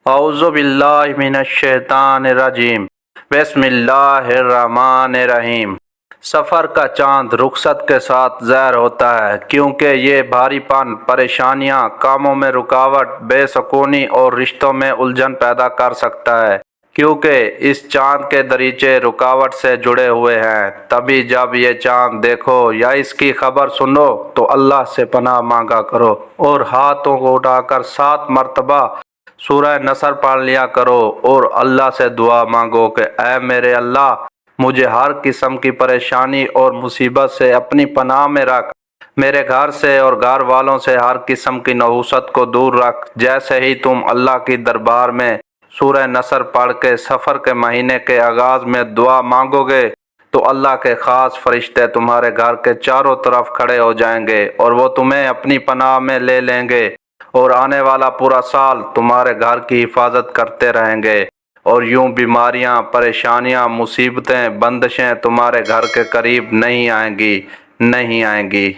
اعوذ باللہ من الشیطان الرجیم۔ بسم اللہ الرحمن الرحیم۔ سفر کا چاند رخصت کے ساتھ ظاہر ہوتا ہے، کیونکہ یہ بھاری پن، پریشانیاں، کاموں میں رکاوٹ، بے سکونی اور رشتوں میں الجھن پیدا کر سکتا ہے، کیونکہ اس چاند کے دریچے رکاوٹ سے جڑے ہوئے ہیں۔ تبھی جب یہ چاند دیکھو یا اس کی خبر سنو تو اللہ سے پناہ مانگا کرو اور ہاتھوں کو اٹھا کر 7 مرتبہ سورہ نصر پڑھ لیا کرو اور اللہ سے دعا مانگو کہ اے میرے اللہ، مجھے ہر قسم کی پریشانی اور مصیبت سے اپنی پناہ میں رکھ، میرے گھر سے اور گھر والوں سے ہر قسم کی نحوست کو دور رکھ۔ جیسے ہی تم اللہ کی دربار میں سورہ نصر پڑھ کے سفر کے مہینے کے آغاز میں دعا مانگو گے تو اللہ کے خاص فرشتے تمہارے گھر کے چاروں طرف کھڑے ہو جائیں گے اور وہ تمہیں اپنی پناہ میں لے لیں گے اور آنے والا پورا سال تمہارے گھر کی حفاظت کرتے رہیں گے، اور یوں بیماریاں، پریشانیاں، مصیبتیں، بندشیں تمہارے گھر کے قریب نہیں آئیں گی۔